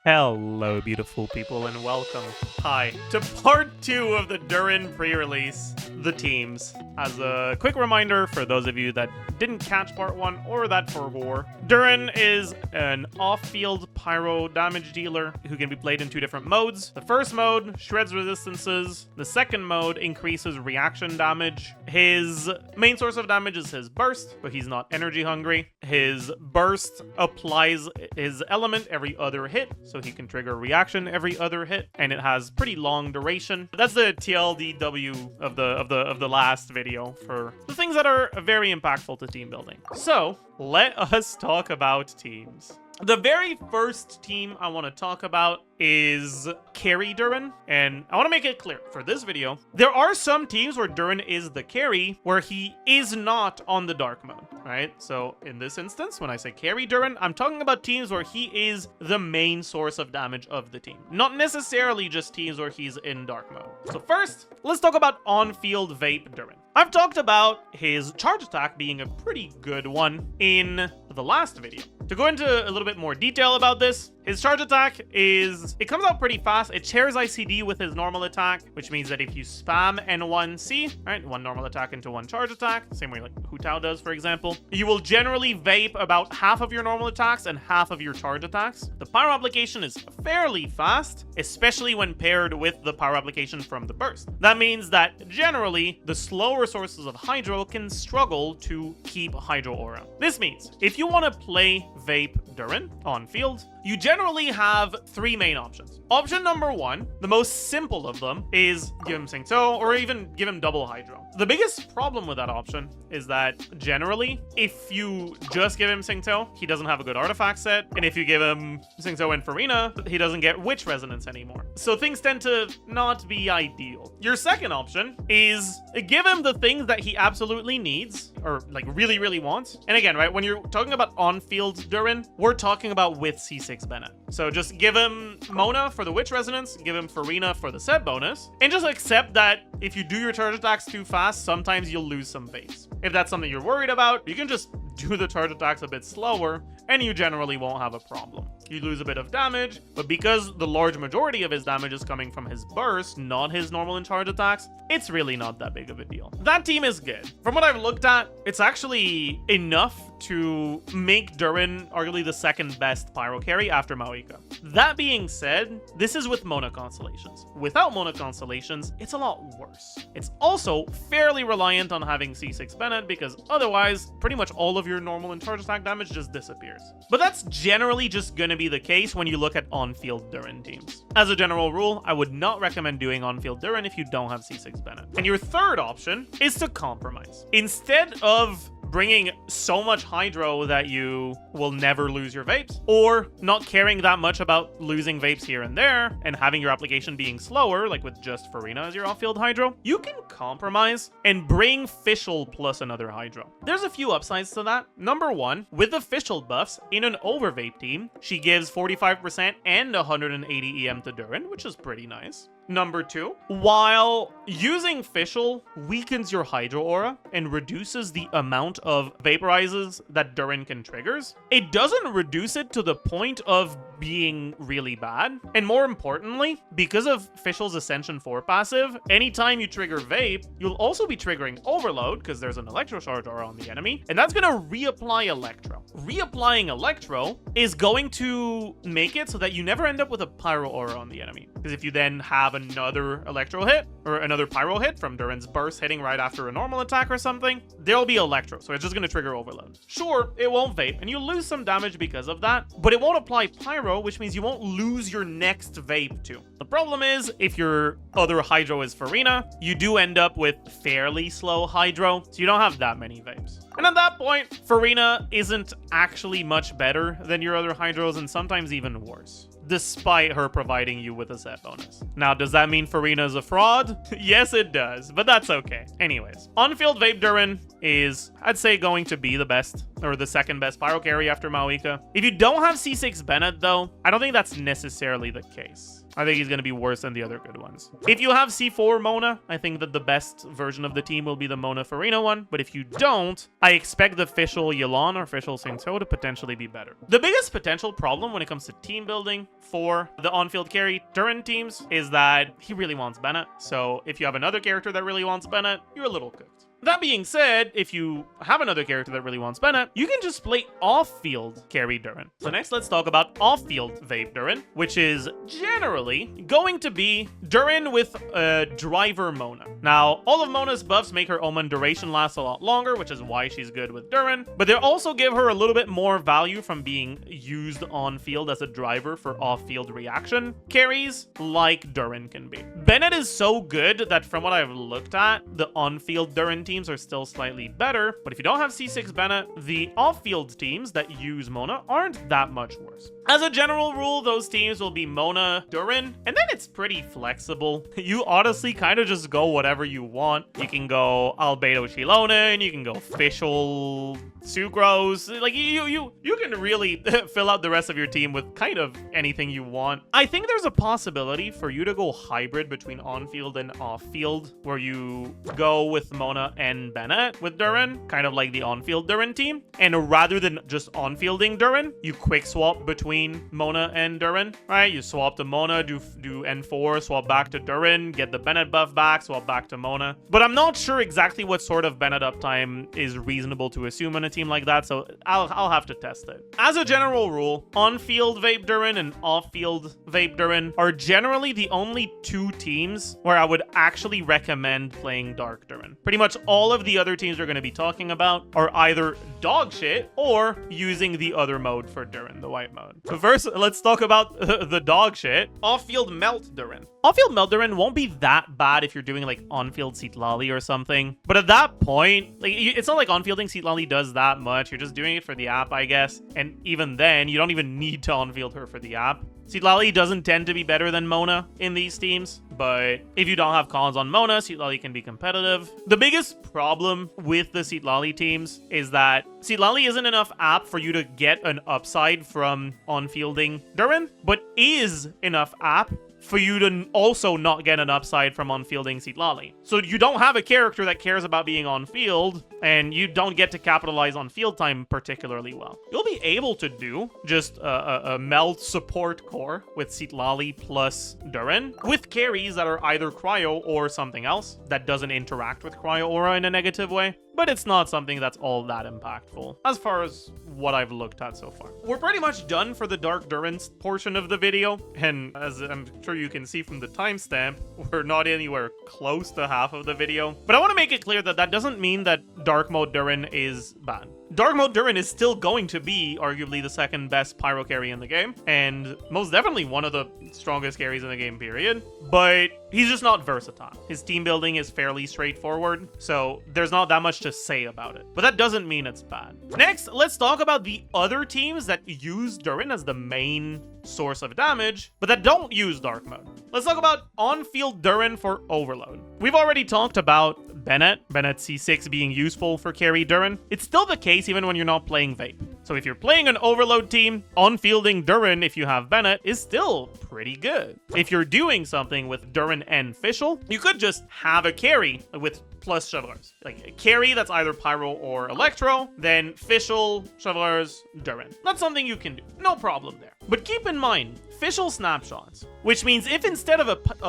Hello, beautiful people, and welcome. Hi to part 2 of the Durin pre-release, the teams. As a quick reminder for those of you that didn't catch part 1 or that forbore, Durin is an off-field pyro damage dealer who can be played in 2 different modes. The first mode shreds resistances. The second mode increases reaction damage. His main source of damage is his burst, but he's not energy hungry. His burst applies his element every other hit, so he can trigger reaction every other hit, and it has pretty long duration. That's the TLDW of the last video for the things that are very impactful to team building. So let us talk about teams. The very first team I want to talk about is carry Durin, and I want to make it clear for this video, there are some teams where Durin is the carry where he is not on the dark mode, right? So in this instance, when I say carry Durin, I'm talking about teams where he is the main source of damage of the team, not necessarily just teams where he's in dark mode. So first, let's talk about on-field Vape Durin. I've talked about his charge attack being a pretty good one in the last video. To go into a little bit more detail about this, his charge attack it comes out pretty fast. It shares ICD with his normal attack, which means that if you spam N1C, right, one normal attack into one charge attack, same way like Hu Tao does, for example, you will generally vape about half of your normal attacks and half of your charge attacks. The pyro application is fairly fast, especially when paired with the pyro application from the burst. That means that generally, the slower sources of Hydro can struggle to keep Hydro Aura. This means if you want to play Vape Durin on field, you generally have 3 main options. Option number 1, the most simple of them, is give him Syncto or even give him double Hydro. The biggest problem with that option is that generally, if you just give him Syncto, he doesn't have a good artifact set, and if you give him Syncto and Farina, he doesn't get Witch Resonance anymore. So things tend to not be ideal. Your second option is give him the things that he absolutely needs, or like really, really wants. And again, right, when you're talking about on-field Durin, we're talking about with C6 Bennett. So just give him Mona for the Witch Resonance, give him Farina for the set bonus, and just accept that if you do your charge attacks too fast, sometimes you'll lose some base. If that's something you're worried about, you can just do the charge attacks a bit slower, and you generally won't have a problem. You lose a bit of damage, but because the large majority of his damage is coming from his burst, not his normal and charge attacks, it's really not that big of a deal. That team is good. From what I've looked at, it's actually enough to make Durin arguably the second best pyro carry after Mavuika. That being said, this is with Mona Constellations. Without Mona Constellations, it's a lot worse. It's also fairly reliant on having C6 Bennett because otherwise, pretty much all of your normal and charge attack damage just disappears. But that's generally just gonna be the case when you look at on-field Durin teams. As a general rule, I would not recommend doing on-field Durin if you don't have C6 Bennett. And your third option is to compromise. Instead of bringing so much Hydro that you will never lose your vapes, or not caring that much about losing vapes here and there, and having your application being slower, like with just Farina as your off-field Hydro, you can compromise and bring Fischl plus another Hydro. There's a few upsides to that. Number 1, with the Fischl buffs, in an over-vape team, she gives 45% and 180 EM to Durin, which is pretty nice. Number 2, while using Fischl weakens your Hydro Aura and reduces the amount of vaporizes that Durin can triggers, it doesn't reduce it to the point of being really bad. And more importantly, because of Fischl's Ascension 4 passive, anytime you trigger Vape, you'll also be triggering Overload because there's an Electro Charge Aura on the enemy, and that's going to reapply Electro. Reapplying Electro is going to make it so that you never end up with a Pyro Aura on the enemy. Because if you then have another Electro hit, or another Pyro hit from Durin's burst hitting right after a normal attack or something, there'll be Electro, so it's just going to trigger Overload. Sure, it won't vape, and you'll lose some damage because of that, but it won't apply Pyro, which means you won't lose your next vape too. The problem is, if your other Hydro is Farina, you do end up with fairly slow Hydro, so you don't have that many vapes. And at that point, Farina isn't actually much better than your other Hydros, and sometimes even worse, despite her providing you with a set bonus. Now, does that mean Farina is a fraud? Yes, it does, but that's okay. Anyways, on-field Vape Durin is, I'd say, going to be the best or the second best pyro carry after Mavuika. If you don't have C6 Bennett, though, I don't think that's necessarily the case. I think he's going to be worse than the other good ones. If you have C4 Mona, I think that the best version of the team will be the Mona Farina one. But if you don't, I expect the Fischl Yelan or Fischl Sainto to potentially be better. The biggest potential problem when it comes to team building for the on-field carry Durin teams is that he really wants Bennett. So if you have another character that really wants Bennett, you're a little cooked. That being said, if you have another character that really wants Bennett, you can just play off-field carry Durin. So next, let's talk about off-field Vape Durin, which is generally going to be Durin with a driver Mona. Now, all of Mona's buffs make her Omen duration last a lot longer, which is why she's good with Durin, but they also give her a little bit more value from being used on-field as a driver for off-field reaction carries like Durin can be. Bennett is so good that from what I've looked at, the on-field Durin teams are still slightly better, but if you don't have C6 Bennett, the off-field teams that use Mona aren't that much worse. As a general rule, those teams will be Mona, Durin, and then it's pretty flexible. You honestly kind of just go whatever you want. You can go Albedo Shilonen, you can go Fischl Sucrose. Like, you can really fill out the rest of your team with kind of anything you want. I think there's a possibility for you to go hybrid between on-field and off-field, where you go with Mona and Bennett with Durin, kind of like the on-field Durin team. And rather than just on-fielding Durin, you quick swap between Mona and Durin, right? You swap to Mona, do N4, swap back to Durin, get the Bennett buff back, swap back to Mona. But I'm not sure exactly what sort of Bennett uptime is reasonable to assume on a team like that, so I'll have to test it. As a general rule, on-field Vape Durin and off-field Vape Durin are generally the only two teams where I would actually recommend playing Dark Durin. Pretty much all of the other teams we're going to be talking about are either dog shit or using the other mode for Durin, the white mode. So first, let's talk about the dog shit. Off-field Melt Durin. Off-field Melt Durin won't be that bad if you're doing like on-field Seatlali or something. But at that point, like it's not like on-fielding Seatlali does that much. You're just doing it for the app, I guess. And even then, you don't even need to on-field her for the app. Seatlali doesn't tend to be better than Mona in these teams, but if you don't have cons on Mona, Seatlali can be competitive. The biggest problem with the Seatlali teams is that Seatlali isn't enough app for you to get an upside from on-fielding Durin, but is enough app for you to also not get an upside from on-fielding Seatlali. So you don't have a character that cares about being on-field, and you don't get to capitalize on field time particularly well. You'll be able to do just a Melt support core with Seatlali plus Durin, with carries that are either Cryo or something else that doesn't interact with Cryo Aura in a negative way, but it's not something that's all that impactful, as far as what I've looked at so far. We're pretty much done for the Dark Durin portion of the video, and as I'm sure you can see from the timestamp, we're not anywhere close to half of the video. But I want to make it clear that that doesn't mean that Dark Mode Durin is bad. Dark Mode Durin is still going to be arguably the second best pyro carry in the game, and most definitely one of the strongest carries in the game, period. But he's just not versatile. His team building is fairly straightforward, so there's not that much to say about it. But that doesn't mean it's bad. Next, let's talk about the other teams that use Durin as the main source of damage, but that don't use Dark Mode. Let's talk about on-field Durin for Overload. We've already talked about Bennett C6 being useful for carry Durin. It's still the case even when you're not playing Vape. So if you're playing an Overload team, on-fielding Durin, if you have Bennett, is still pretty good. If you're doing something with Durin and Fischl, you could just have a carry with plus Chevalers. Like a carry that's either Pyro or Electro, then Fischl, Chevalers, Durin. That's something you can do. No problem there. But keep in mind, Fischl snapshots, which means if instead of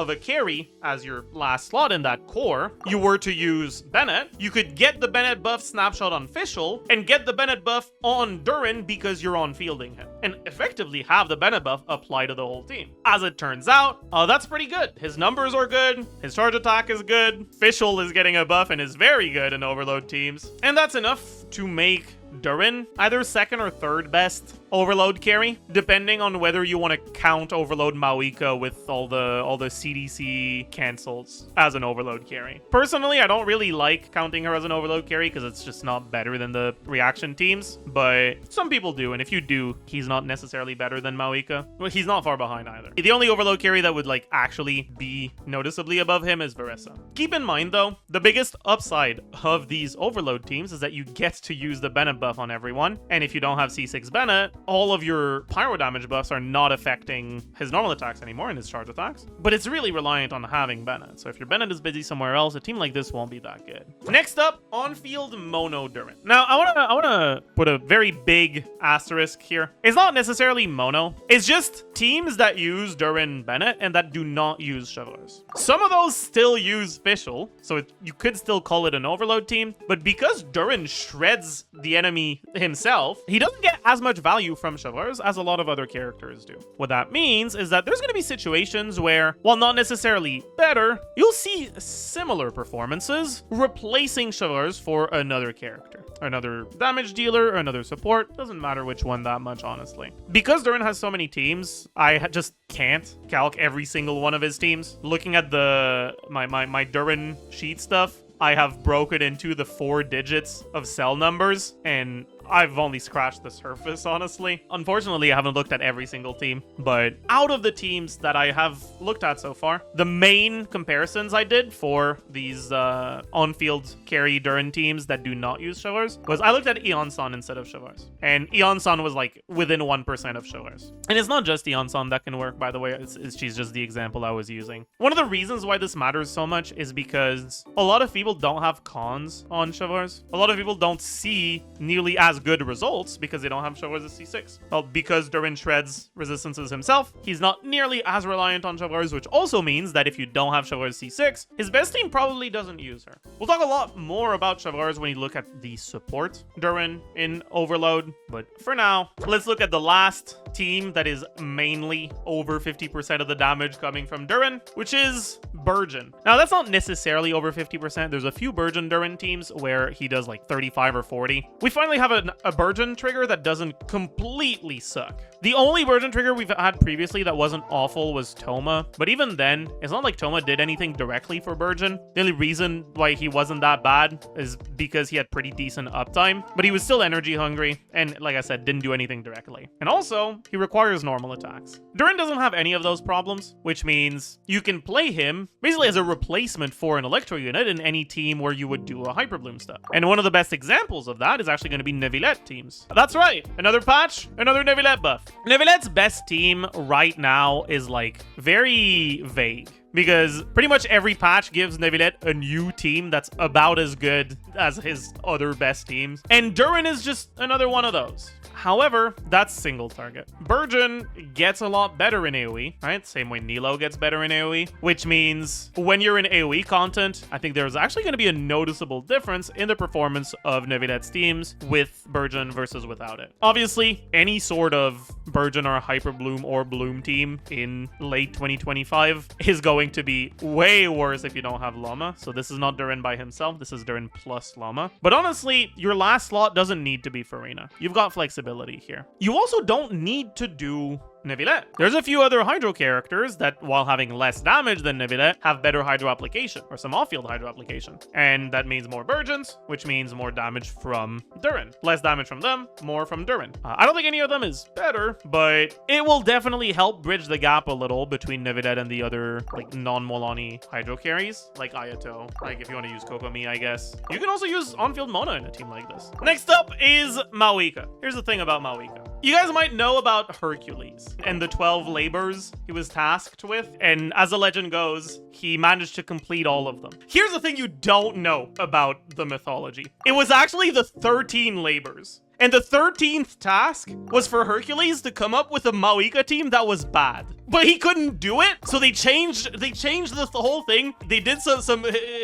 a carry as your last slot in that core, you were to use Bennett, you could get the Bennett buff snapshot on Fischl and get the Bennett buff on Durin because you're on fielding him, and effectively have the Bennett buff apply to the whole team. As it turns out, that's pretty good. His numbers are good, his charge attack is good, Fischl is getting a buff and is very good in Overload teams, and that's enough to make Durin either second or third best Overload carry, depending on whether you want to count Overload Mavuika with all the CDC cancels as an Overload carry. Personally, I don't really like counting her as an Overload carry because it's just not better than the reaction teams, but some people do, and if you do, he's not necessarily better than Mavuika. Well, he's not far behind either. The only Overload carry that would like actually be noticeably above him is Varesa. Keep in mind though, the biggest upside of these Overload teams is that you get to use the Bennett buff buff on everyone. And if you don't have C6 Bennett, all of your pyro damage buffs are not affecting his normal attacks anymore and his charge attacks. But it's really reliant on having Bennett. So if your Bennett is busy somewhere else, a team like this won't be that good. Next up, on-field Mono Durin. Now, I wanna put a very big asterisk here. It's not necessarily mono. It's just teams that use Durin Bennett and that do not use Shovelers. Some of those still use Fischl, so you could still call it an overload team, but because Durin shreds the enemy himself, he doesn't get as much value from Shovelers as a lot of other characters do. What that means is that there's going to be situations where, while not necessarily better, you'll see similar performances replacing Shovelers for another character. Another damage dealer or another support. Doesn't matter which one that much, honestly. Because Durin has so many teams, I just can't calc every single one of his teams. Looking at my Durin sheet stuff, I have broken into the 4 digits of cell numbers, and I've only scratched the surface, honestly. Unfortunately, I haven't looked at every single team, but out of the teams that I have looked at so far, the main comparisons I did for these on-field carry Durin teams that do not use Shovelers was I looked at Eon-san instead of Shovelers. And Eon-san was like within 1% of Shovelers. And it's not just Eon-san that can work, by the way. She's just the example I was using. One of the reasons why this matters so much is because a lot of people don't have cons on Shovelers. A lot of people don't see nearly as good results because they don't have Shovelers as C6. Well, because Durin shreds resistances himself, he's not nearly as reliant on Shovelers, which also means that if you don't have Shovelers C6, his best team probably doesn't use her. We'll talk a lot more about Shovelers when you look at the support Durin in Overload, but for now, let's look at the last team that is mainly over 50% of the damage coming from Durin, which is Burgeon. Now, that's not necessarily over 50%. There's a few Burgeon Durin teams where he does like 35 or 40. We finally have a Burgeon trigger that doesn't completely suck. The only Burgeon trigger we've had previously that wasn't awful was Toma, but even then, it's not like Toma did anything directly for Burgeon. The only reason why he wasn't that bad is because he had pretty decent uptime, but he was still energy hungry, and like I said, didn't do anything directly. And also, he requires normal attacks. Durin doesn't have any of those problems, which means you can play him basically as a replacement for an Electro unit in any team where you would do a Hyperbloom stuff. And one of the best examples of that is actually going to be Neuvillette teams. That's right, another patch, another Neuvillette buff. Neuvillette's best team right now is like very vague, because pretty much every patch gives Neuvillette a new team that's about as good as his other best teams. And Durin is just another one of those. However, that's single target. Burgeon gets a lot better in AoE, right? Same way Nilo gets better in AoE, which means when you're in AoE content, I think there's actually going to be a noticeable difference in the performance of Neuvillette's teams with Burgeon versus without it. Obviously, any sort of Burgeon or Hyperbloom or Bloom team in late 2025 is going to be way worse if you don't have Llama. So this is not Durin by himself. This is Durin plus Llama. But honestly, your last slot doesn't need to be Farina. You've got flexibility here. You also don't need to do Neuvillette. There's a few other Hydro characters that, while having less damage than Neuvillette, have better Hydro application, or some off-field Hydro application. And that means more Burgeons, which means more damage from Durin. Less damage from them, more from Durin. I don't think any of them is better, but it will definitely help bridge the gap a little between Neuvillette and the other, like, non-Mualani Hydro carries, like Ayato. Like, if you want to use Kokomi, I guess. You can also use on-field Mona in a team like this. Next up is Mavuika. Here's the thing about Mavuika. You guys might know about Hercules and the 12 labors he was tasked with, and as the legend goes, he managed to complete all of them. Here's the thing you don't know about the mythology. It was actually the 13 labors. And the 13th task was for Hercules to come up with a Mavuika team that was bad. But he couldn't do it, so they changed the whole thing. They did some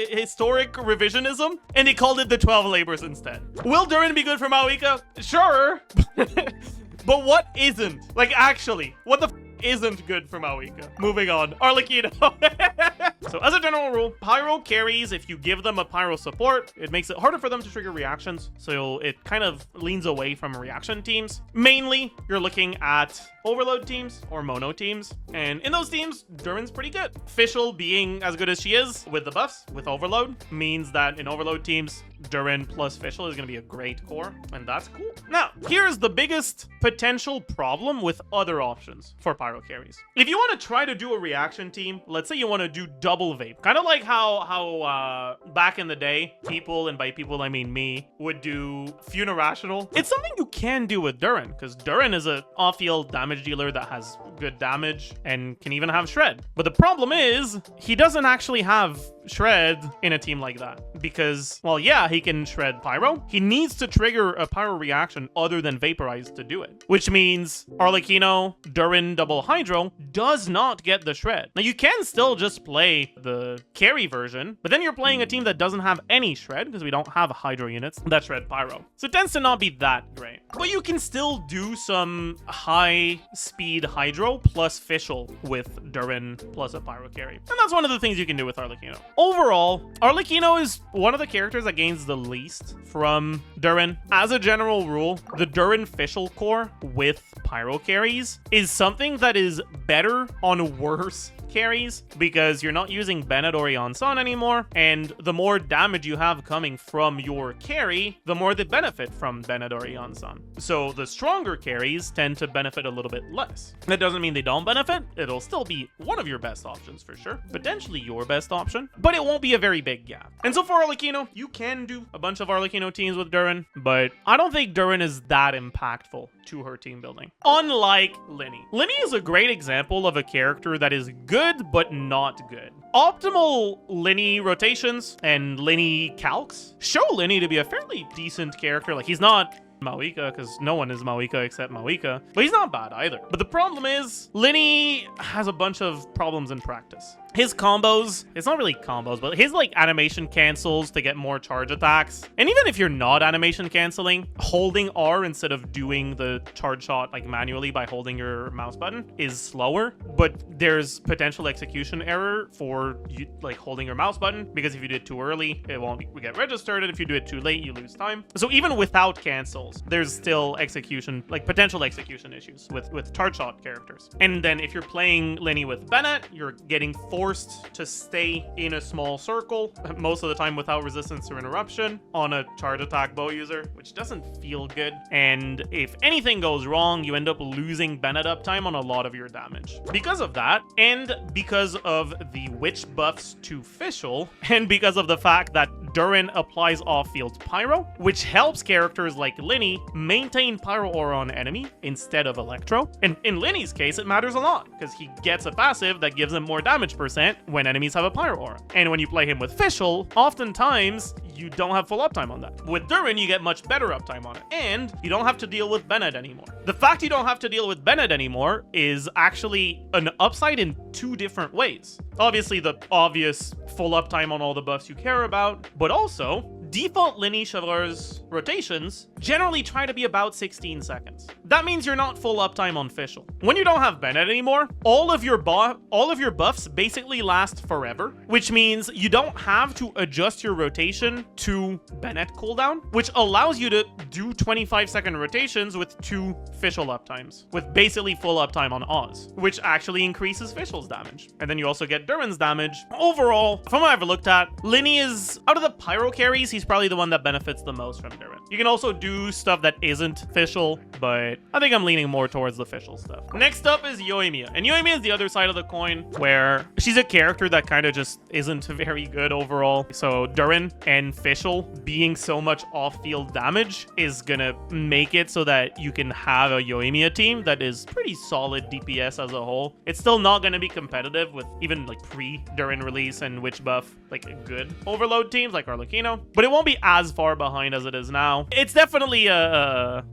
historic revisionism, and they called it the 12 labors instead. Will Durin be good for Mavuika? Sure. But what isn't? Like, actually, what the isn't good for Mavuika? Moving on. Arlecchino. So as a general rule, Pyro carries, if you give them a Pyro support, it makes it harder for them to trigger reactions. So it kind of leans away from reaction teams. Mainly, you're looking at Overload teams or Mono teams. And in those teams, Durin's pretty good. Fischl being as good as she is with the buffs, with Overload, means that in Overload teams, Durin plus Fischl is going to be a great core, and that's cool. Now, here's the biggest potential problem with other options for Pyro carries. If you want to try to do a reaction team, let's say you want to do double double vape. Kind of like how back in the day, people, and by people I mean me, would do Funirational. It's something you can do with Durin, because Durin is an off-field damage dealer that has good damage and can even have Shred. But the problem is, he doesn't actually have Shred in a team like that. Because, well, yeah, he can Shred Pyro. He needs to trigger a Pyro reaction other than Vaporize to do it. Which means Arlecchino, Durin, double Hydro does not get the Shred. Now, you can still just play the carry version, but then you're playing a team that doesn't have any Shred, because we don't have Hydro units that Shred Pyro. So it tends to not be that great. But you can still do some high-speed Hydro plus Fischl with Durin plus a Pyro carry. And that's one of the things you can do with Arlecchino. Overall, Arlecchino is one of the characters that gains the least from Durin. As a general rule, the Durin Fischl core with Pyro carries is something that is better on worse carries, because you're not using Bennett or Yansan anymore, and the more damage you have coming from your carry, the more they benefit from Bennett or Yansan. So the stronger carries tend to benefit a little bit less. That doesn't mean they don't benefit. It'll still be one of your best options for sure, potentially your best option, but it won't be a very big gap. And so for Arlecchino, you can do a bunch of Arlecchino teams with Durin, but I don't think Durin is that impactful to her team building. Unlike Lyney. Lyney is a great example of a character that is good but not good. Optimal Lyney rotations and Lyney calcs show Lyney to be a fairly decent character. Like, he's not Mavuika, because no one is Mavuika except Mavuika, but he's not bad either. But the problem is, Lyney has a bunch of problems in practice. His combos, it's not really combos, but his like animation cancels to get more charge attacks. And even if you're not animation canceling, holding R instead of doing the charge shot like manually by holding your mouse button is slower, but there's potential execution error for you like holding your mouse button, because if you do it too early, it won't get registered, and if you do it too late, you lose time. So even without cancels, there's still execution, like potential execution issues with charge shot characters. And then if you're playing Lyney with Bennett, you're getting forced to stay in a small circle, most of the time without resistance or interruption, on a charge attack bow user, which doesn't feel good. And if anything goes wrong, you end up losing Bennett uptime on a lot of your damage. Because of that, and because of the witch buffs to Fischl, and because of the fact that Durin applies off-field Pyro, which helps characters like Lyney maintain Pyro aura on enemy instead of Electro. And in Lyney's case, it matters a lot, because he gets a passive that gives him more damage percent when enemies have a Pyro aura. And when you play him with Fischl, oftentimes you don't have full uptime on that. With Durin, you get much better uptime on it, and you don't have to deal with Bennett anymore. The fact you don't have to deal with Bennett anymore is actually an upside in two different ways. Obviously, the obvious full uptime on all the buffs you care about, but also default Lyney Chevreur's rotations generally try to be about 16 seconds. That means you're not full uptime on Fischl. When you don't have Bennett anymore, all of your buffs basically last forever, which means you don't have to adjust your rotation to Bennett cooldown, which allows you to do 25-second rotations with 2 Fischl uptimes, with basically full uptime on Oz, which actually increases Fischl's damage. And then you also get Durin's damage. Overall, from what I've looked at, Lyney is, out of the Pyro carries, he's probably the one that benefits the most from Durin. You can also do stuff that isn't Fischl, but I think I'm leaning more towards the Fischl stuff. Next up is Yoimiya. And Yoimiya is the other side of the coin, where she's a character that kind of just isn't very good overall. So Durin and Fischl being so much off-field damage is gonna make it so that you can have a Yoimiya team that is pretty solid DPS as a whole. It's still not gonna be competitive with even like pre-Durin release and witch buff, like good overload teams like Arlecchino, but it won't be as far behind as it is now. It's definitely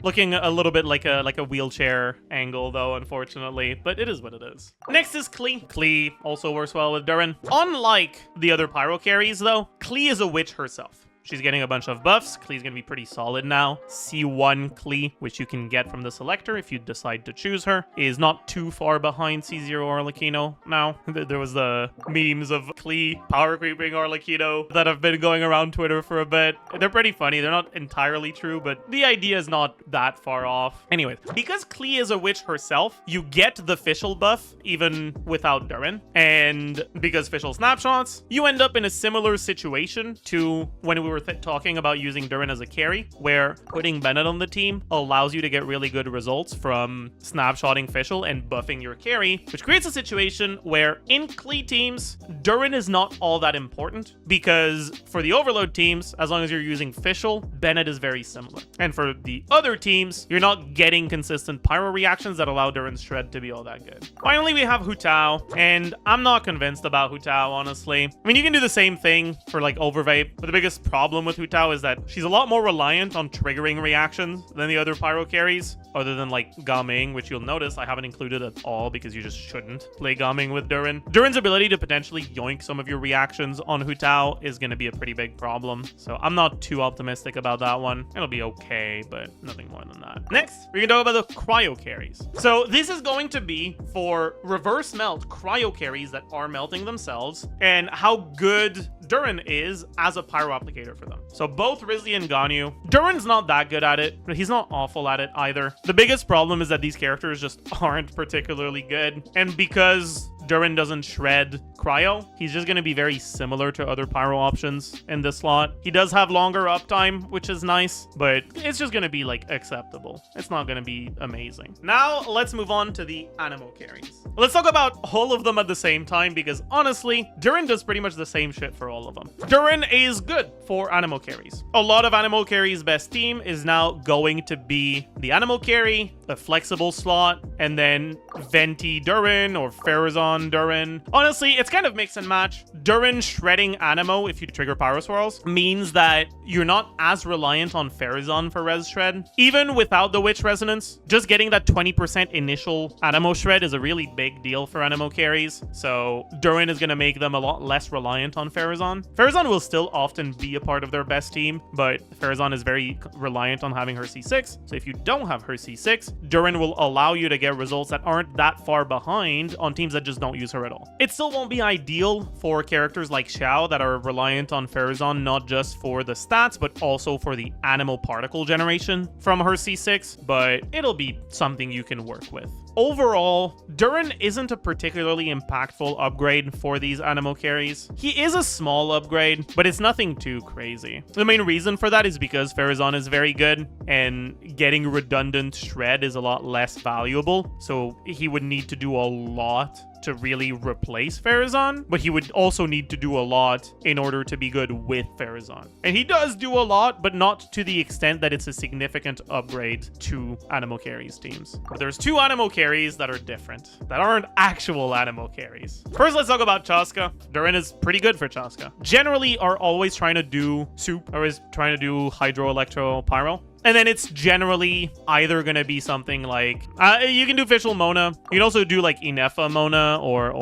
looking a little bit like a wheelchair angle though, unfortunately, but it is what it is. Next is Klee. Klee also works well with Durin. Unlike the other Pyro carries though, Klee is a witch herself. She's getting a bunch of buffs. Klee's going to be pretty solid now. C1 Klee, which you can get from the selector if you decide to choose her, is not too far behind C0 Arlecchino now. There was the memes of Klee power creeping Arlecchino that have been going around Twitter for a bit. They're pretty funny. They're not entirely true, but the idea is not that far off. Anyways, because Klee is a witch herself, you get the Fischl buff even without Durin. And because Fischl snapshots, you end up in a similar situation to when we were were talking about using Durin as a carry, where putting Bennett on the team allows you to get really good results from snapshotting Fischl and buffing your carry, which creates a situation where in Klee teams, Durin is not all that important, because for the Overload teams, as long as you're using Fischl, Bennett is very similar. And for the other teams, you're not getting consistent pyro reactions that allow Durin's shred to be all that good. Finally, we have Hu Tao, and I'm not convinced about Hu Tao, honestly. I mean, you can do the same thing for like Overvape, but the biggest problem with Hu Tao is that she's a lot more reliant on triggering reactions than the other pyro carries, other than like Gaming, which you'll notice I haven't included at all because you just shouldn't play Gaming with Durin. Durin's ability to potentially yoink some of your reactions on Hu Tao is going to be a pretty big problem, so I'm not too optimistic about that one. It'll be okay, but nothing more than that. Next, we're going to talk about the Cryo carries. So this is going to be for reverse melt Cryo carries that are melting themselves, and how good Durin is as a pyro applicator for them. So both Rizli and Ganyu. Durin's not that good at it, but he's not awful at it either. The biggest problem is that these characters just aren't particularly good, and because Durin doesn't shred Cryo, he's just going to be very similar to other pyro options in this slot. He does have longer uptime, which is nice, but it's just going to be like acceptable. It's not going to be amazing. Now let's move on to the Anemo carries. Let's talk about all of them at the same time, because honestly, Durin does pretty much the same shit for all of them. Durin is good for Anemo carries. A lot of Anemo carries' best team is now going to be the Anemo carry, the flexible slot, and then Venti Durin or Pharazon Durin. Honestly, it's kind of mix and match. Durin shredding Anemo, if you trigger Pyro Swirls, means that you're not as reliant on Pharazon for res shred. Even without the Witch Resonance, just getting that 20% initial Anemo shred is a really big deal for Anemo carries. So Durin is going to make them a lot less reliant on Pharazon. Pharazon will still often be a part of their best team, but Pharazon is very reliant on having her C6. So if you don't have her C6, Durin will allow you to get results that aren't that far behind on teams that just don't use her at all. It still won't be ideal for characters like Xiao that are reliant on Pharazon, not just for the stats, but also for the Anemo particle generation from her C6, but it'll be something you can work with. Overall, Durin isn't a particularly impactful upgrade for these Anemo carries. He is a small upgrade, but it's nothing too crazy. The main reason for that is because Pharazon is very good, and getting redundant shred is a lot less valuable, so he would need to do a lot to really replace Pharazon, but he would also need to do a lot in order to be good with Pharazon. And he does do a lot, but not to the extent that it's a significant upgrade to Anemo carries teams. But there's two Anemo carries that are different, that aren't actual Anemo carries. First, let's talk about Chasca. Durin is pretty good for Chasca. Generally are always trying to do soup, or is trying to do Hydro, Electro, Pyro. And then it's generally either going to be something like, you can do Fischl Mona. You can also do like Inefa Mona or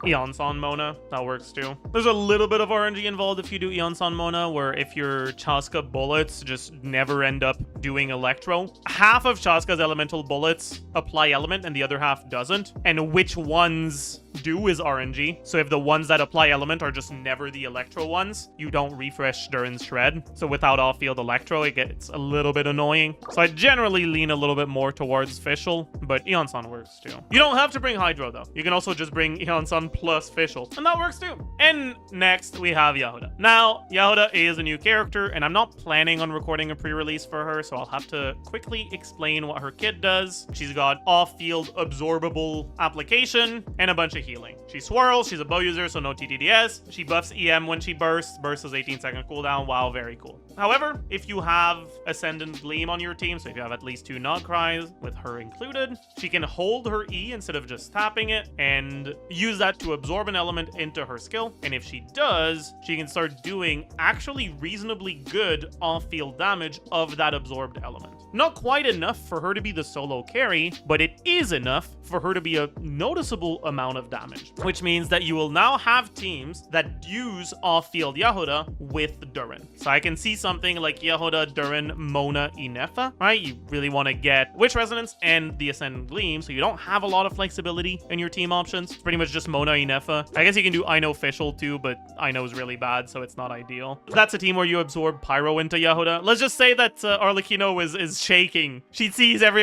Eonson Mona. That works too. There's a little bit of RNG involved if you do Eonson Mona, where if your Chasca bullets just never end up doing Electro. Half of Chasca's elemental bullets apply element and the other half doesn't. And which ones do is RNG. So if the ones that apply element are just never the Electro ones, you don't refresh Durin's shred. So without off-field Electro, it gets a little bit annoying. So I generally lean a little bit more towards Fischl, but Eonson works too. You don't have to bring Hydro though. You can also just bring Eonson plus Fischl, and that works too. And next we have Jahoda. Now, Jahoda is a new character, and I'm not planning on recording a pre-release for her, so I'll have to quickly explain what her kit does. She's got off-field absorbable application and a bunch of healing. She swirls, she's a bow user, so no TTDS. She buffs EM when she bursts. Burst is 18-second cooldown. Wow, very cool. However, if you have Ascendant Gleam on your team, so if you have at least 2 Nod Cries with her included, she can hold her E instead of just tapping it and use that to absorb an element into her skill. And if she does, she can start doing actually reasonably good off-field damage of that absorbed element. Not quite enough for her to be the solo carry, but it is enough for her to be a noticeable amount of damage, which means that you will now have teams that use off-field Jahoda with Durin. So I can see something like Jahoda, Durin, Mona, Inefa, right? You really want to get Witch Resonance and the Ascendant Gleam, so you don't have a lot of flexibility in your team options. It's pretty much just Mona, Inefa. I guess you can do I Know Fischl too, but I Know is really bad, so it's not ideal. That's a team where you absorb Pyro into Jahoda. Let's just say that Arlecchino is shaking. She sees all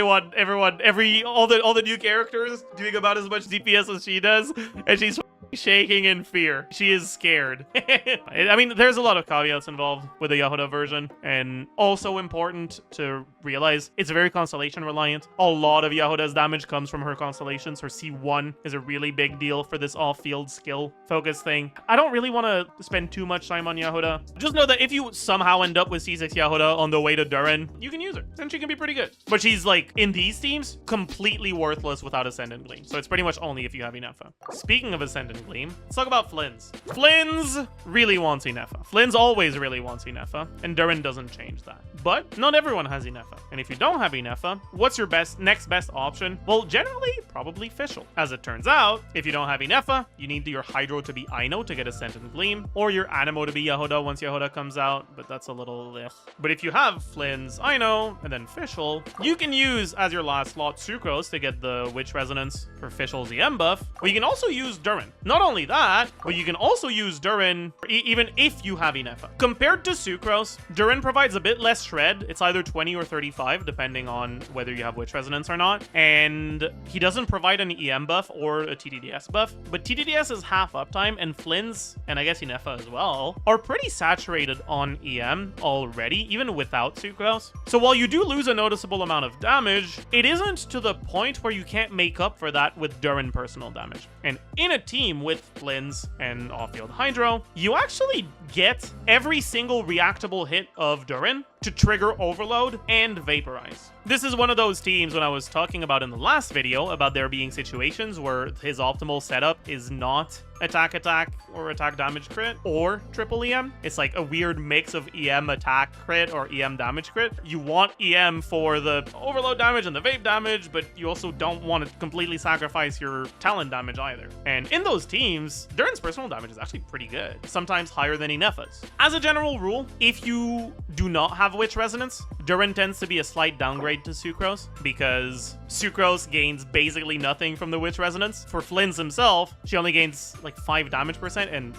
the new characters doing about as much DPS as she does, and she's shaking in fear. She is scared. I mean, there's a lot of caveats involved with the Jahoda version, and also important to realize it's very constellation reliant. A lot of Jahoda's damage comes from her constellations. Her C1 is a really big deal for this off-field skill focus thing. I don't really want to spend too much time on Jahoda. Just know that if you somehow end up with C6 Jahoda on the way to Durin, you can use her, and she can be pretty good. But she's, like, in these teams, completely worthless without Ascendant Gleam. So it's pretty much only if you have Inefa. Speaking of Ascendant Gleam, let's talk about Flins. Flins really wants Inefa. Flins always really wants Inefa, and Durin doesn't change that. But not everyone has Inefa. And if you don't have Inefa, what's your next best option? Well, generally, probably Fischl. As it turns out, if you don't have Inefa, you need your Hydro to be Aino to get Ascendant Gleam, or your Anemo to be Jahoda once Jahoda comes out, but that's a little ugh. But if you have Flins, Aino, and then Fischl, you can use as your last slot Sucrose to get the Witch Resonance for Fischl's EM buff, or you can also use Durin. Not only that, but you can also use Durin even if you have Inefa. Compared to Sucrose, Durin provides a bit less shred. It's either 20 or 35, depending on whether you have Witch Resonance or not. And he doesn't provide an EM buff or a TDDS buff, but TDDS is half uptime, and Flins, and I guess Inefa as well, are pretty saturated on EM already, even without Sucrose. So while you do lose a noticeable amount of damage, it isn't to the point where you can't make up for that with Durin personal damage. And in a team with Flins and off-field Hydro, you actually get every single reactable hit of Durin to trigger Overload and Vaporize. This is one of those teams when I was talking about in the last video about there being situations where his optimal setup is not attack or attack damage crit or triple EM. It's like a weird mix of EM attack crit or EM damage crit. You want EM for the overload damage and the vape damage, but you also don't want to completely sacrifice your talent damage either. And in those teams, Durin's personal damage is actually pretty good, sometimes higher than Inefa's. As a general rule, if you do not have Witch Resonance, Durin tends to be a slight downgrade to Sucrose because Sucrose gains basically nothing from the Witch Resonance. For Flins himself, she only gains like 5 damage percent, and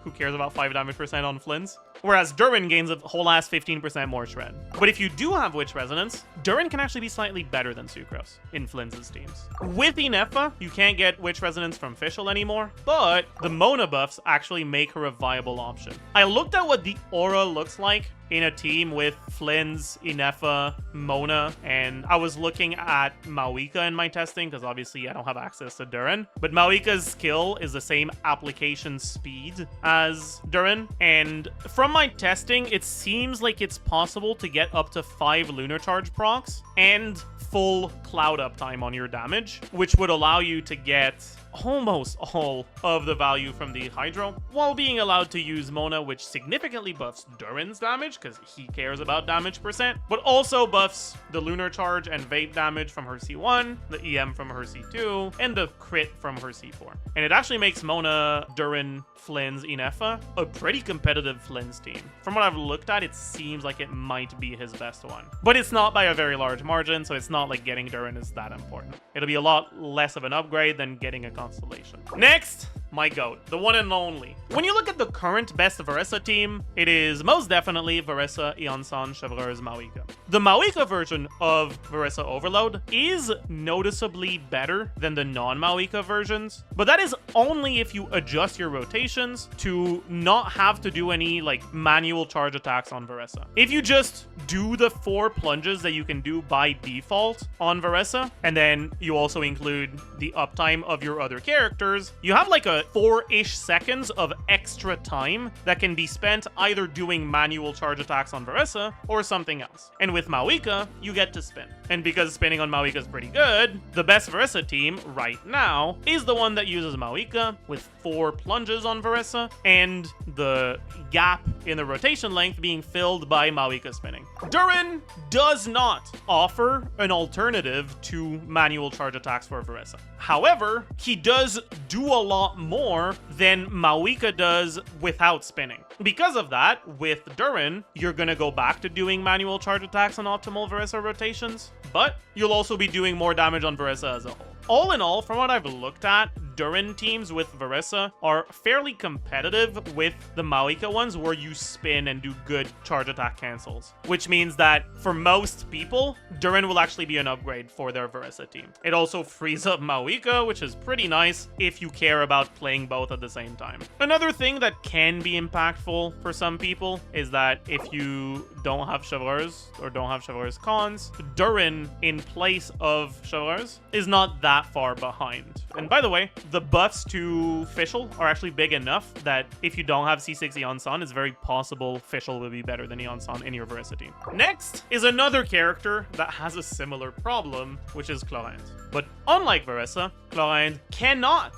who cares about 5 damage percent on Flins? Whereas Durin gains a whole ass 15% more shred. But if you do have Witch Resonance, Durin can actually be slightly better than Sucrose in Flins' teams. With Inefa, you can't get Witch Resonance from Fischl anymore, but the Mona buffs actually make her a viable option. I looked at what the aura looks like in a team with Flins, Inefa, Mona, and I was looking at Mavuika in my testing because obviously I don't have access to Durin, but Mavuika's skill is the same application speed as Durin, and from my testing, it seems like it's possible to get up to 5 Lunar Charge procs and full cloud uptime on your damage, which would allow you to get almost all of the value from the Hydro, while being allowed to use Mona, which significantly buffs Durin's damage, because he cares about damage percent, but also buffs the Lunar Charge and Vape damage from her C1, the EM from her C2, and the crit from her C4. And it actually makes Mona, Durin, Flins, Inefa a pretty competitive Flins team. From what I've looked at, it seems like it might be his best one. But it's not by a very large margin, so it's not like getting Durin is that important. It'll be a lot less of an upgrade than getting a constellation. Next, my GOAT, the one and only. When you look at the current best Varesa team, it is most definitely Varesa, Ionsan, Chevreuse, Mavuika. The Mavuika version of Varesa Overload is noticeably better than the non-Mavuika versions, but that is only if you adjust your rotations to not have to do any like manual charge attacks on Varesa. If you just do the 4 plunges that you can do by default on Varesa, and then you also include the uptime of your other characters, you have like a 4-ish seconds of extra time that can be spent either doing manual charge attacks on Varesa or something else. And with Mavuika, you get to spin. And because spinning on Mavuika is pretty good, the best Varesa team right now is the one that uses Mavuika with 4 plunges on Varesa and the gap in the rotation length being filled by Mavuika spinning. Durin does not offer an alternative to manual charge attacks for Varesa. However, he does do a lot more than Mavuika does without spinning. Because of that, with Durin, you're gonna go back to doing manual charge attacks on optimal Varesa rotations, but you'll also be doing more damage on Varesa as a whole. All in all, from what I've looked at, Durin teams with Varesa are fairly competitive with the Mavuika ones, where you spin and do good charge attack cancels, which means that for most people, Durin will actually be an upgrade for their Varesa team. It also frees up Mavuika, which is pretty nice if you care about playing both at the same time. Another thing that can be impactful for some people is that if you don't have Chevreurs or don't have Chevreurs cons, Durin in place of Chevreurs is not that far behind. And by the way, the buffs to Fischl are actually big enough that if you don't have C6 Eon-San, it's very possible Fischl will be better than Eon-San in your Varesa team. Next is another character that has a similar problem, which is Clorinde. But unlike Varesa, Clorinde cannot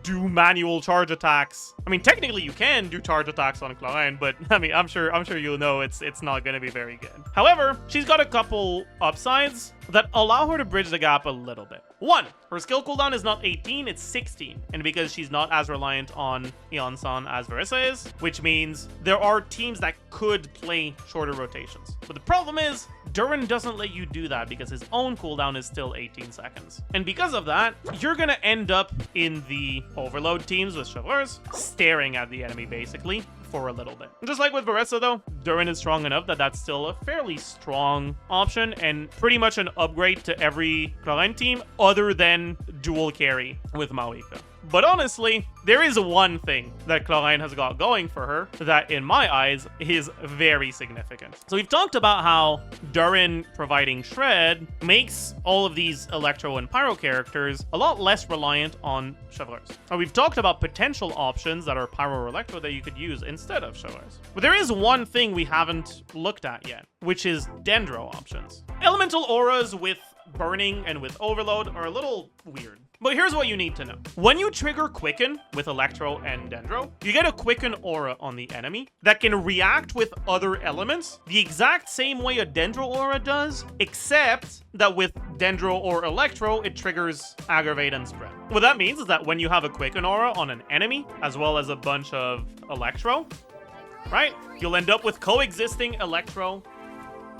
do manual charge attacks. I mean, technically you can do charge attacks on Clorinde, but I mean, I'm sure you'll know it's not going to be very good. However, she's got a couple upsides that allow her to bridge the gap a little bit. One, her skill cooldown is not 18, it's 16. And because she's not as reliant on Eon-San as Varesa is, which means there are teams that could play shorter rotations. But the problem is, Durin doesn't let you do that because his own cooldown is still 18 seconds. And because of that, you're gonna end up in the overload teams with Chevreurs, staring at the enemy basically for a little bit. Just like with Varesa though, Durin is strong enough that that's still a fairly strong option and pretty much an upgrade to every Clorinde team other than dual carry with Mavuika. But honestly, there is one thing that Clorinde has got going for her that, in my eyes, is very significant. So we've talked about how Durin providing Shred makes all of these Electro and Pyro characters a lot less reliant on Chevreurs. And we've talked about potential options that are Pyro or Electro that you could use instead of Chevreurs. But there is one thing we haven't looked at yet, which is Dendro options. Elemental auras with Burning and with Overload are a little weird. But here's what you need to know. When you trigger Quicken with Electro and Dendro, you get a Quicken aura on the enemy that can react with other elements the exact same way a Dendro aura does, except that with Dendro or Electro, it triggers Aggravate and Spread. What that means is that when you have a Quicken aura on an enemy, as well as a bunch of Electro, right, you'll end up with coexisting Electro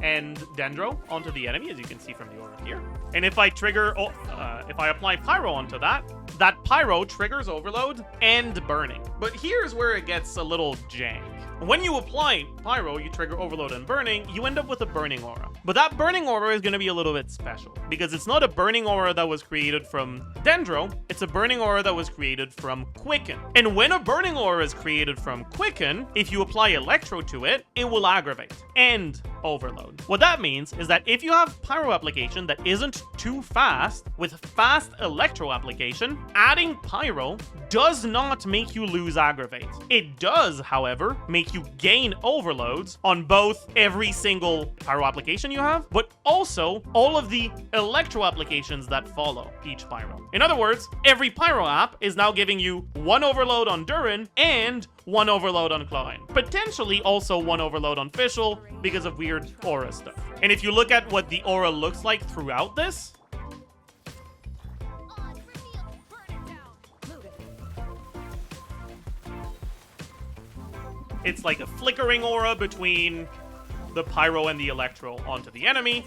and Dendro onto the enemy, as you can see from the aura here. And if I apply Pyro onto that, that Pyro triggers Overload and Burning. But here's where it gets a little jank. When you apply Pyro, you trigger Overload and Burning, you end up with a Burning Aura. But that Burning Aura is going to be a little bit special, because it's not a Burning Aura that was created from Dendro, it's a Burning Aura that was created from Quicken. And when a Burning Aura is created from Quicken, if you apply Electro to it, it will Aggravate and Overload. What that means is that if you have Pyro application that isn't too fast, with fast Electro application, adding Pyro does not make you lose Aggravate. It does, however, make you gain overloads on both every single Pyro application you have, but also all of the Electro applications that follow each Pyro. In other words, every Pyro app is now giving you one overload on Durin and one overload on Clorinde. Potentially also one overload on Fischl because of weird aura stuff. And if you look at what the aura looks like throughout this, it's like a flickering aura between the Pyro and the Electro onto the enemy.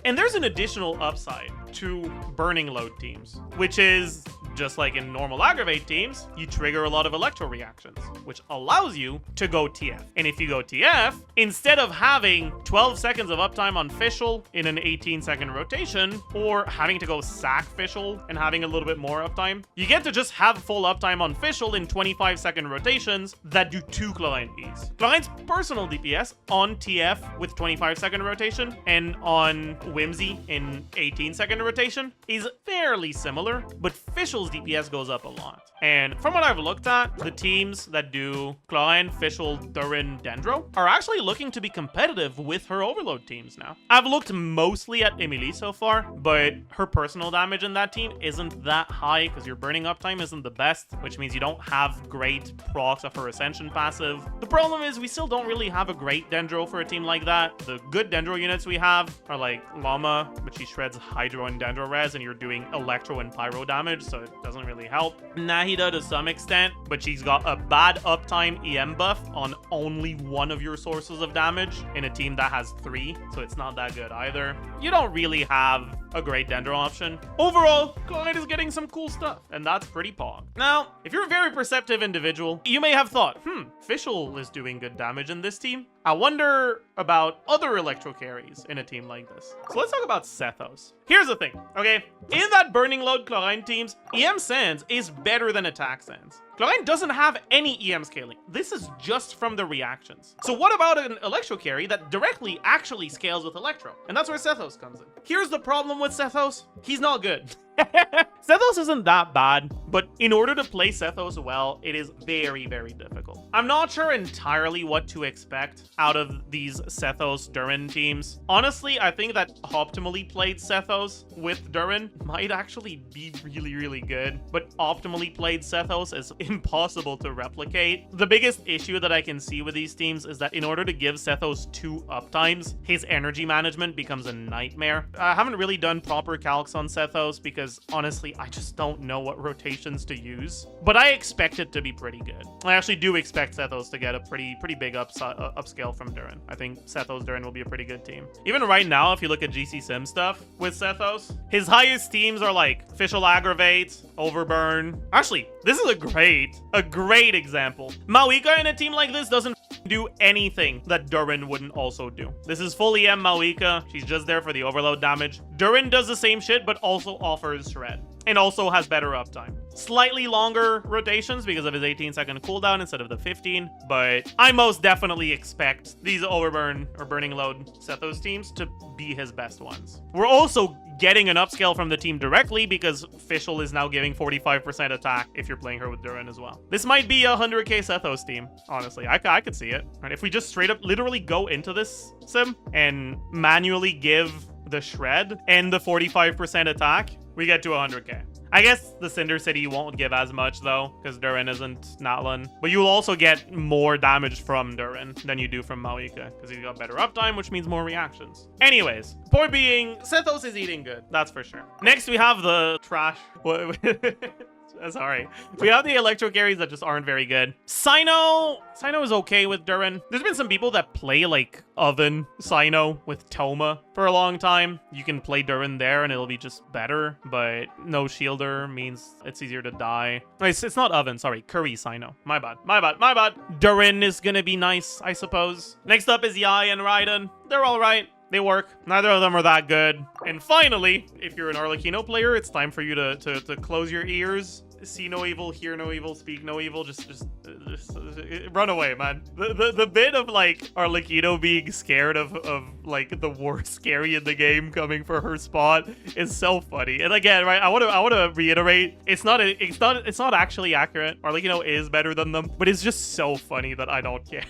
And there's an additional upside to BurningLoad teams, which is, just like in normal Aggravate teams, you trigger a lot of Electro reactions, which allows you to go TF. And if you go TF, instead of having 12 seconds of uptime on Fischl in an 18-second rotation, or having to go sack Fischl and having a little bit more uptime, you get to just have full uptime on Fischl in 25-second rotations that do 2 Clorinde E's. Clorinde's personal DPS on TF with 25-second rotation and on Whimsy in 18-second rotation is fairly similar, but Fischl's DPS goes up a lot. And from what I've looked at, the teams that do Clorinde, Fischl, Durin, Dendro are actually looking to be competitive with her overload teams now. I've looked mostly at Emilie so far, but her personal damage in that team isn't that high because your burning uptime isn't the best, which means you don't have great procs of her Ascension passive. The problem is we still don't really have a great Dendro for a team like that. The good Dendro units we have are like Llama, but she shreds Hydro and Dendro res, and you're doing Electro and Pyro damage, so doesn't really help. Nahida to some extent, but she's got a bad uptime EM buff on only one of your sources of damage in a team that has 3, so it's not that good either. You don't really have a great Dendro option. Overall, Clorinde is getting some cool stuff, and that's pretty pog. Now, if you're a very perceptive individual, you may have thought, Fischl is doing good damage in this team. I wonder about other electro carries in a team like this. So let's talk about Sethos. Here's the thing, okay? In that BurningLoad Clorinde teams, EM Sands is better than Attack Sands. Clorinde doesn't have any EM scaling. This is just from the reactions. So what about an electro carry that directly actually scales with electro? And that's where Sethos comes in. Here's the problem with Sethos. He's not good. Sethos isn't that bad, but in order to play Sethos well, it is very, very difficult. I'm not sure entirely what to expect out of these Sethos Durin teams. Honestly, I think that optimally played Sethos with Durin might actually be really, really good, but optimally played Sethos is impossible to replicate. The biggest issue that I can see with these teams is that in order to give Sethos 2 uptimes, his energy management becomes a nightmare. I haven't really done proper calcs on Sethos because honestly, I just don't know what rotations to use, but I expect it to be pretty good. I actually do expect Sethos to get a pretty big upscale from Durin. I think Sethos Durin will be a pretty good team. Even right now, if you look at GC Sim stuff with Sethos, his highest teams are like Fischl Aggravate, Overburn. Actually, this is a great example. Mavuika in a team like this doesn't do anything that Durin wouldn't also do. This is full EM Mavuika. She's just there for the overload damage. Durin does the same shit, but also offers Shred. And also has better uptime. Slightly longer rotations because of his 18-second cooldown instead of the 15, but I most definitely expect these Overburn or BurningLoad Sethos teams to be his best ones. We're also getting an upscale from the team directly because Fischl is now giving 45% attack if you're playing her with Durin as well. This might be a 100k Sethos team, honestly. I could see it. Right? If we just straight up literally go into this sim and manually give the Shred and the 45% attack, we get to 100k. I guess the Cinder City won't give as much though, because Durin isn't Natlan. But you'll also get more damage from Durin than you do from Mavuika, because he's got better uptime, which means more reactions. Anyways, point being, Sethos is eating good, that's for sure. Next, we have the trash. Sorry. We have the electro carries that just aren't very good. Cyno is okay with Durin. There's been some people that play like Oven Cyno with Toma for a long time. You can play Durin there and it'll be just better, but no shielder means it's easier to die. It's not Oven, sorry. Curry Cyno. My bad. Durin is gonna be nice, I suppose. Next up is Yai and Raiden. They're all right. They work. Neither of them are that good. And finally, if you're an Arlecchino player, it's time for you to close your ears. See no evil, hear no evil, speak no evil. Just run away, man. The bit of like Arlecchino being scared of like the worst scary in the game coming for her spot is so funny. And again, right, I want to reiterate, it's not actually accurate. Arlecchino is better than them, but it's just so funny that I don't care.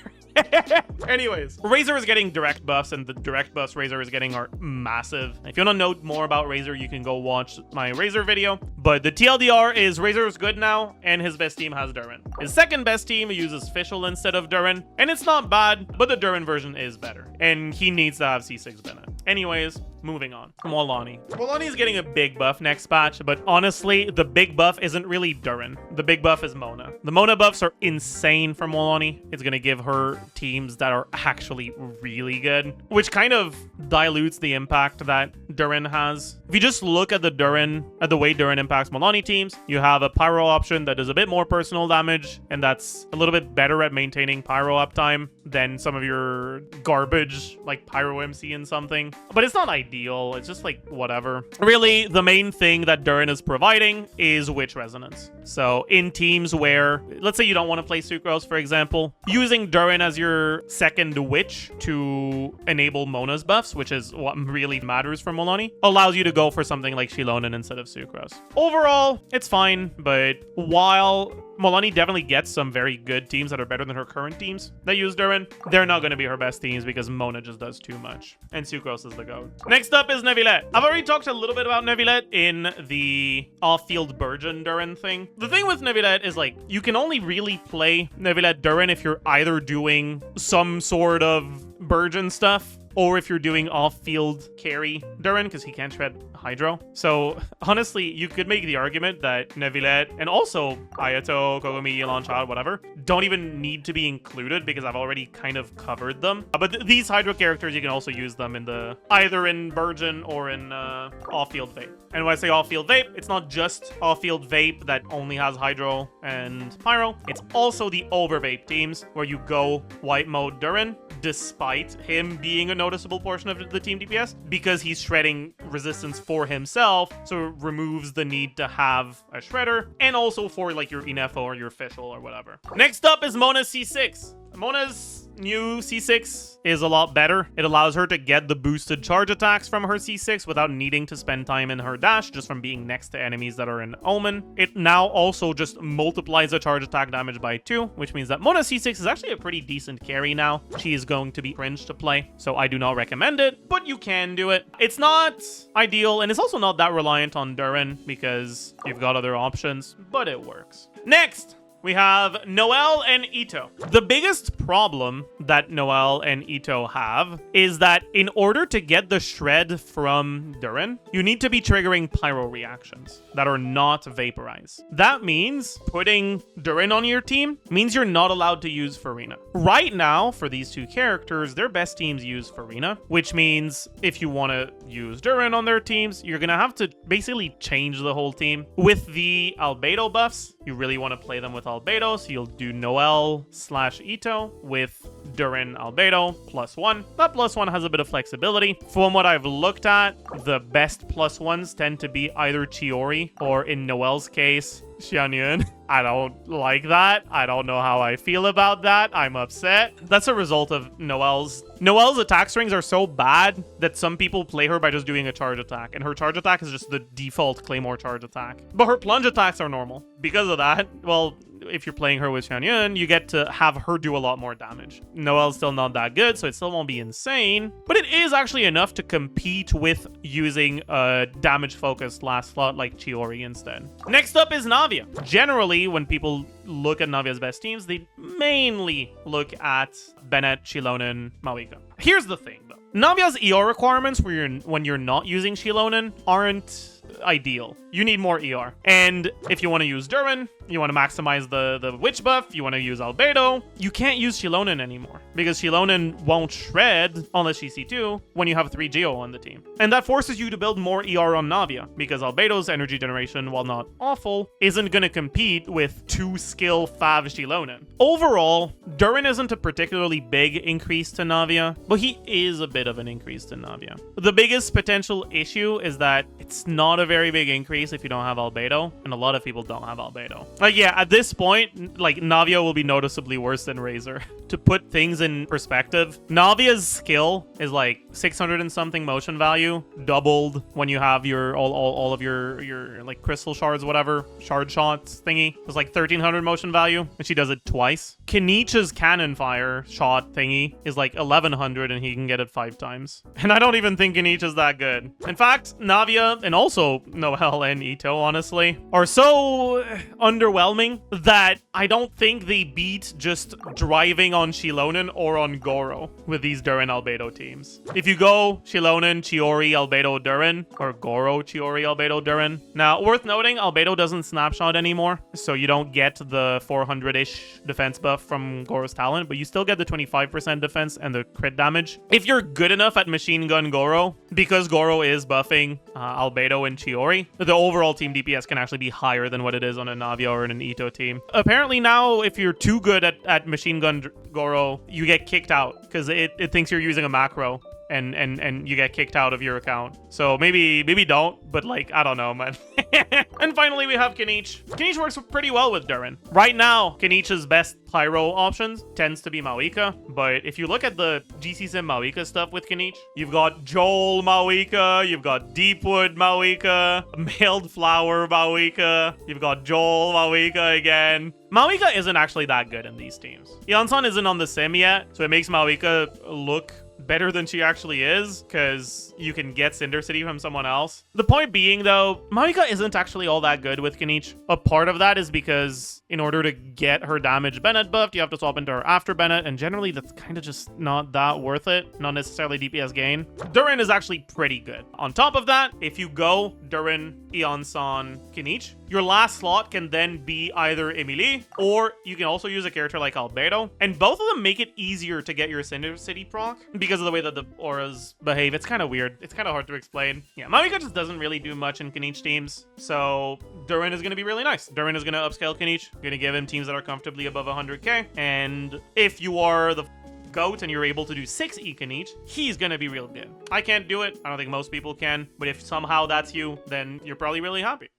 Anyways, Razor is getting direct buffs, and the direct buffs Razor is getting are massive. If you want to know more about Razor, you can go watch my Razor video. But the TLDR is Razor is good now, and his best team has Durin. His second best team uses Fischl instead of Durin, and it's not bad, but the Durin version is better, and he needs to have C6 Bennett. Anyways, moving on. Mualani. Mualani is getting a big buff next patch, but honestly, the big buff isn't really Durin. The big buff is Mona. The Mona buffs are insane for Mualani. It's going to give her teams that are actually really good, which kind of dilutes the impact that Durin has. If you just look at the way Durin impacts Mualani teams, you have a Pyro option that does a bit more personal damage, and that's a little bit better at maintaining Pyro uptime than some of your garbage like Pyro MC and something. But it's not ideal. It's just like whatever. Really, the main thing that Durin is providing is Witch Resonance. So in teams where, let's say you don't want to play Sucrose, for example, using Durin as your second Witch to enable Mona's buffs, which is what really matters for Mualani, allows you to go for something like Shilonen instead of Sucrose. Overall, it's fine, but while Mualani definitely gets some very good teams that are better than her current teams that use Durin, they're not going to be her best teams because Mona just does too much. And Sucrose is the GOAT. Next up is Neuvillette. I've already talked a little bit about Neuvillette in the off-field Burgeon Durin thing. The thing with Neuvillette is like, you can only really play Neuvillette Durin if you're either doing some sort of Burgeon stuff, or if you're doing off-field carry Durin, because he can't shred Hydro. So honestly, you could make the argument that Neuvillette and also Itto, Kogami, Launchad, whatever, don't even need to be included because I've already kind of covered them. But these Hydro characters, you can also use them in either in Burgeon or in off-field Vape. And when I say off-field Vape, it's not just off-field Vape that only has Hydro and Pyro. It's also the over Vape teams where you go white mode Durin, despite him being a noticeable portion of the team DPS, because he's shredding resistance for himself, so it removes the need to have a shredder, and also for like your Inefo or your Fischl or whatever. Next up is Mona's C6. Mona's new C6 is a lot better. It allows her to get the boosted charge attacks from her C6 without needing to spend time in her dash, just from being next to enemies that are in Omen. It now also just multiplies the charge attack damage by 2, which means that Mona's C6 is actually a pretty decent carry now. She is going to be cringe to play, so I do not recommend it, but you can do it. It's not ideal, and it's also not that reliant on Durin because you've got other options, but it works. Next, we have Noelle and Itto. The biggest problem that Noelle and Itto have is that in order to get the shred from Durin, you need to be triggering pyro reactions that are not vaporize. That means putting Durin on your team means you're not allowed to use Farina. Right now, for these two characters, their best teams use Farina, which means if you want to use Durin on their teams, you're going to have to basically change the whole team. With the Albedo buffs, you really want to play them with Albedo, so you'll do Noelle/Itto with Durin Albedo +1. That +1 has a bit of flexibility. From what I've looked at, the best +1s tend to be either Chiori or, in Noelle's case, Xianyun. I don't like that. I don't know how I feel about that. I'm upset. That's a result of Noelle's attack strings are so bad that some people play her by just doing a charge attack, and her charge attack is just the default Claymore charge attack. But her plunge attacks are normal. Because of that, well, if you're playing her with Xianyun, you get to have her do a lot more damage. Noelle's still not that good, so it still won't be insane, but it is actually enough to compete with using a damage-focused last slot like Chiori instead. Next up is Navia. Generally, when people look at Navia's best teams, they mainly look at Bennett, Xilonen, Mavuika. Here's the thing, though. Navia's ER requirements when you're not using Xilonen aren't ideal. You need more ER. And if you want to use Durin, you want to maximize the witch buff, you want to use Albedo, you can't use Xilonen anymore because Xilonen won't shred unless she's C2 when you have 3 Geo on the team. And that forces you to build more ER on Navia because Albedo's energy generation, while not awful, isn't going to compete with 2 skill Fav Xilonen. Overall, Durin isn't a particularly big increase to Navia, but he is a bit of an increase to Navia. The biggest potential issue is that it's not a very big increase if you don't have Albedo, and a lot of people don't have Albedo. Like, yeah, at this point, like, Navia will be noticeably worse than Razor. To put things in perspective, Navia's skill is like 600 and something motion value, doubled when you have your all of your like crystal shards, whatever, shard shots thingy. It's like 1300 motion value, and she does it twice. Kinich's cannon fire shot thingy is like 1100, and he can get it 5 times. And I don't even think Kinich is that good. In fact, Navia and also Noelle and Itto, honestly, are so underwhelming that I don't think they beat just driving on Xilonen or on Goro with these Durin Albedo teams. If you go Xilonen, Chiori, Albedo, Durin, or Goro, Chiori, Albedo, Durin. Now, worth noting, Albedo doesn't snapshot anymore, so you don't get the 400-ish defense buff from Goro's talent, but you still get the 25% defense and the crit damage. If you're good enough at Machine Gun Goro, because Goro is buffing Albedo and Chiori, the overall team DPS can actually be higher than what it is on a Navia or an Itto team. Apparently now, if you're too good at Machine Gun Goro, you get kicked out because it thinks you're using a macro. And you get kicked out of your account. So maybe don't, but like, I don't know, man. And finally, we have Kinich. Kinich works pretty well with Durin. Right now, Kinich's best pyro options tends to be Mavuika, but if you look at the GC Sim Mavuika stuff with Kinich, you've got Joel Mavuika, you've got Deepwood Mavuika, Mailed Flower Mavuika, you've got Joel Mavuika again. Mavuika isn't actually that good in these teams. Yansan isn't on the sim yet, so it makes Mavuika look better than she actually is, because you can get Cinder City from someone else. The point being, though, Mavuika isn't actually all that good with Kinich. A part of that is because in order to get her damage Bennett buffed, you have to swap into her after Bennett, and generally that's kind of just not that worth it. Not necessarily DPS gain. Durin is actually pretty good. On top of that, if you go Durin, Eon-san, Kinich, your last slot can then be either Emily, or you can also use a character like Albedo, and both of them make it easier to get your Cinder City proc because of the way that the auras behave. It's kind of weird. It's kind of hard to explain. Yeah, Mavuika just doesn't really do much in Kinich teams, so Durin is going to be really nice. Durin is going to upscale Kinich, going to give him teams that are comfortably above 100k, and if you are the GOAT and you're able to do 6 Kinich, he's gonna be real good. I can't do it. I don't think most people can, but if somehow that's you, then you're probably really happy.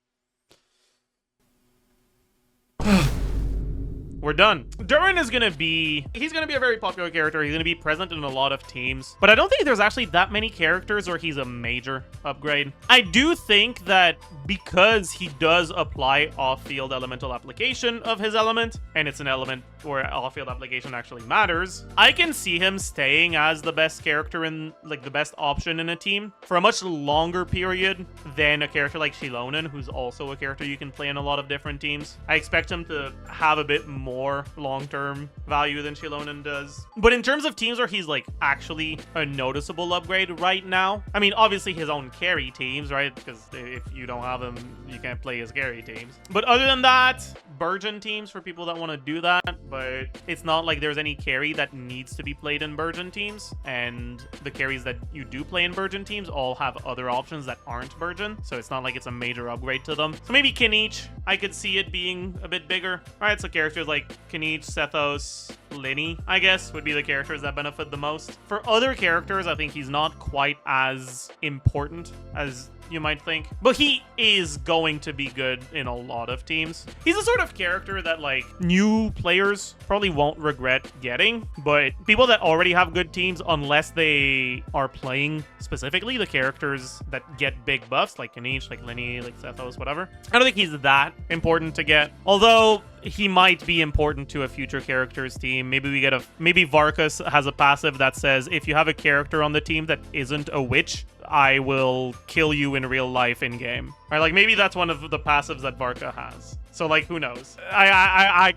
We're done. Durin is gonna be... he's gonna be a very popular character. He's gonna be present in a lot of teams. But I don't think there's actually that many characters where he's a major upgrade. I do think that because he does apply off-field elemental application of his element, and it's an element where off-field application actually matters, I can see him staying as the best character in, like, the best option in a team for a much longer period than a character like Shilonen, who's also a character you can play in a lot of different teams. I expect him to have a bit more long-term value than Shilonen does. But in terms of teams where he's like actually a noticeable upgrade right now, I mean, obviously his own carry teams, right? Because if you don't have him, you can't play his carry teams. But other than that, Burgeon teams for people that want to do that, but it's not like there's any carry that needs to be played in Burgeon teams, and the carries that you do play in Burgeon teams all have other options that aren't Burgeon, so it's not like it's a major upgrade to them. So maybe Kinich, I could see it being a bit bigger. All right, so characters like Kinich, Sethos, Lyney, I guess, would be the characters that benefit the most. For other characters, I think he's not quite as important as you might think, but he is going to be good in a lot of teams. He's the sort of character that, like, new players probably won't regret getting, but people that already have good teams, unless they are playing specifically the characters that get big buffs, like Kinich, like Lyney, like Sethos, whatever, I don't think he's that important to get. Although he might be important to a future characters team. Maybe Varkas has a passive that says, if you have a character on the team that isn't a witch, I will kill you in real life in game. Right? Like, maybe that's one of the passives that Varka has. So, like, who knows? I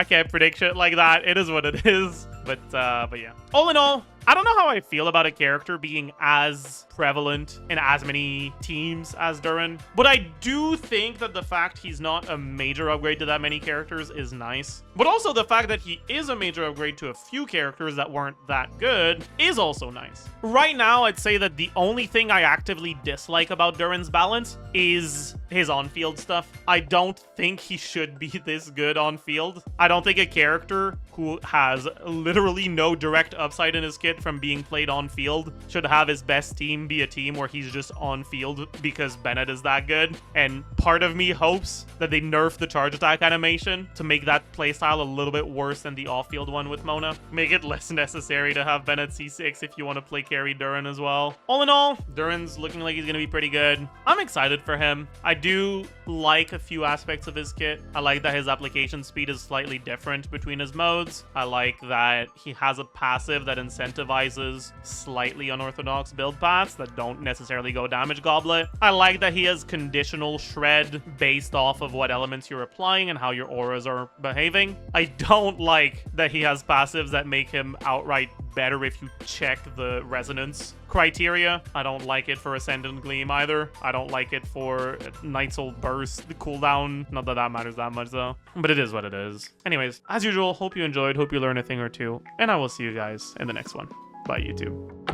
can't predict shit like that. It is what it is. But yeah. All in all, I don't know how I feel about a character being as prevalent in as many teams as Durin, but I do think that the fact he's not a major upgrade to that many characters is nice. But also the fact that he is a major upgrade to a few characters that weren't that good is also nice. Right now, I'd say that the only thing I actively dislike about Durin's balance is his on-field stuff. I don't think he should be this good on-field. I don't think a character who has literally no direct upside in his kit from being played on-field should have his best team be a team where he's just on-field because Bennett is that good. And part of me hopes that they nerf the charge attack animation to make that playstyle a little bit worse than the off-field one with Mona. Make it less necessary to have Bennett C6 if you want to play carry Durin as well. All in all, Durin's looking like he's going to be pretty good. I'm excited for him. I do like a few aspects of his kit. I like that his application speed is slightly different between his modes. I like that he has a passive that incentivizes slightly unorthodox build paths that don't necessarily go damage goblet. I like that he has conditional shred based off of what elements you're applying and how your auras are behaving. I don't like that he has passives that make him outright better if you check the resonance criteria. I don't like it for Ascendant Gleam either. I don't like it for Night's Soul Burst, the cooldown. Not that that matters that much though, but it is what it is. Anyways, as usual, hope you enjoyed, hope you learned a thing or two, and I will see you guys in the next one. Bye, YouTube.